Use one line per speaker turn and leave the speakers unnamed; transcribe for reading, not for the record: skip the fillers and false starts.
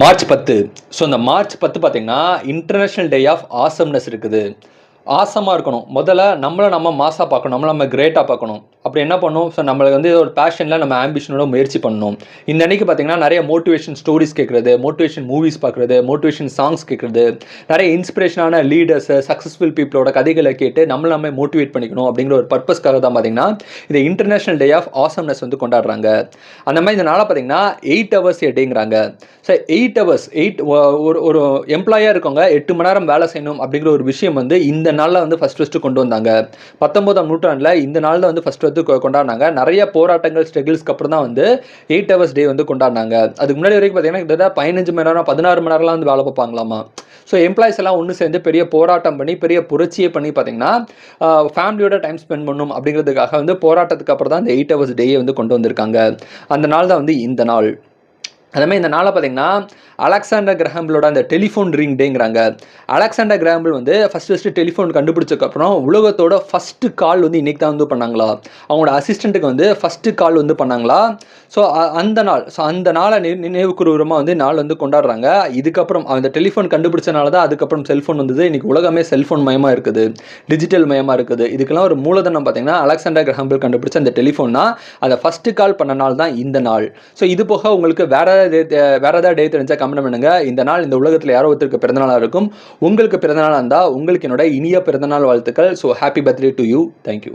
March 10. So இந்த March 10 பார்த்தீங்கன்னா international day of awesomeness இருக்குது. ஆசமாக இருக்கணும். முதல்ல நம்ம மாசாக பார்க்கணும். நம்ம கிரேட்டாக பார்க்கணும். அப்படி என்ன பண்ணணும்? ஸோ நம்மளுக்கு வந்து ஒரு பேஷனில் நம்ம ஆம்பிஷனோட முயற்சி பண்ணணும். இந்த அன்னைக்கு பார்த்தீங்கன்னா நிறைய மோட்டிவேஷன் ஸ்டோரிஸ் கேட்குறது, மோட்டிவேஷன் மூவிஸ் பார்க்குறது, மோட்டிவேஷன் சாங்ஸ் கேட்குறது, நிறைய இன்ஸ்பிரேஷனான லீடர்ஸ், சக்ஸஸ்ஃபுல் பீப்புளோட கதைகளை கேட்டு நம்ம மோட்டிவேட் பண்ணிக்கணும் அப்படிங்கிற ஒரு பர்பஸ்க்காக தான் பார்த்தீங்கன்னா இந்த இன்டர்நேஷ்னல் டே ஆஃப் ஆசம்னஸ் வந்து கொண்டாடுறாங்க. அந்த மாதிரி இந்த நாளை பார்த்தீங்கன்னா 8 hours a டேங்கிறாங்க. ஸோ 8 hours ஒரு எம்ப்ளாயாக இருக்கவங்க 8 மணி நேரம் வேலை செய்யணும் அப்படிங்கிற ஒரு விஷயம் வந்து இந்த நாளில் வந்து ஃபஸ்ட்டு கொண்டு வந்தாங்க. 19ஆம் நூற்றாண்டில் இந்த நாளில் வந்து ஃபஸ்ட்டு கொண்டாடினாங்க. நிறைய போராட்டங்கள் ஸ்ட்ரகிள்ஸ்க்கு அப்புறம் தான் வந்து 8 hours டே வந்து கொண்டாடினாங்க. அதுக்கு முன்னாடி வரைக்கும் பார்த்தீங்கன்னா கிட்டத்தட்ட 15 மணி நேரம் 16 மணி நேரம்லாம் வந்து வேலை பார்ப்பாங்களாமா. ஸோ எம்ப்ளாயிஸ் எல்லாம் ஒன்று சேர்ந்து பெரிய போராட்டம் பண்ணி பெரிய புரட்சியை பண்ணி பார்த்தீங்கன்னா ஃபேமிலியோட டைம் ஸ்பெண்ட் பண்ணணும் அப்படிங்கிறதுக்காக வந்து போராட்டத்துக்கு அப்புறம் தான் இந்த 8 hours டேயை வந்து கொண்டு வந்திருக்காங்க. அந்த நாள் தான் வந்து இந்த நாள். அதேமாதிரி இந்த நாளை பார்த்தீங்கன்னா அலெக்சாண்டர் கிரஹாம்பிளோட அந்த டெலிஃபோன் ரிங் டேங்கிறாங்க. அலெக்சாண்டர் கிரஹாம்பிள் வந்து ஃபஸ்ட்டு டெலிஃபோன் கண்டுபிடிச்சதுக்கப்புறம் உலகத்தோட ஃபஸ்ட்டு கால் வந்து இன்றைக்கி தான் வந்து பண்ணாங்களா. அவங்களோட அசிஸ்டண்ட்டுக்கு வந்து ஃபஸ்ட்டு கால் வந்து பண்ணாங்களா. ஸோ அந்த நாளை நினைவுக்கூறுவமாக வந்து நாள் வந்து கொண்டாடுறாங்க. இதுக்கப்புறம் அந்த டெலிஃபோன் கண்டுபிடிச்சனால தான் அதுக்கப்புறம் செல்ஃபோன் வந்தது. இன்றைக்கி உலகமே செல்ஃபோன் மயமாக இருக்குது, டிஜிட்டல் மயமாக இருக்குது. இதுக்கெல்லாம் ஒரு மூலதனம் பார்த்தீங்கன்னா அலெக்சாண்டர் கிரஹாம்பிள் கண்டுபிடிச்ச அந்த டெலிஃபோன் தான். அதை ஃபஸ்ட்டு கால் பண்ண நாள் தான் இந்த நாள். ஸோ இது போக உங்களுக்கு வேற ஏதாவது டே தெரிஞ்சா கமெண்ட் பண்ணுங்க. இந்த நாள் இந்த உலகத்தில் யாரோ ஒருத்தருக்கு பிறந்தநாளாக இருக்கும். உங்களுக்கு பிறந்தநாளாக இருந்தால் உங்களுக்கு என்னோட இனிய பிறந்தநாள் வாழ்த்துக்கள். So happy birthday to you. Thank you.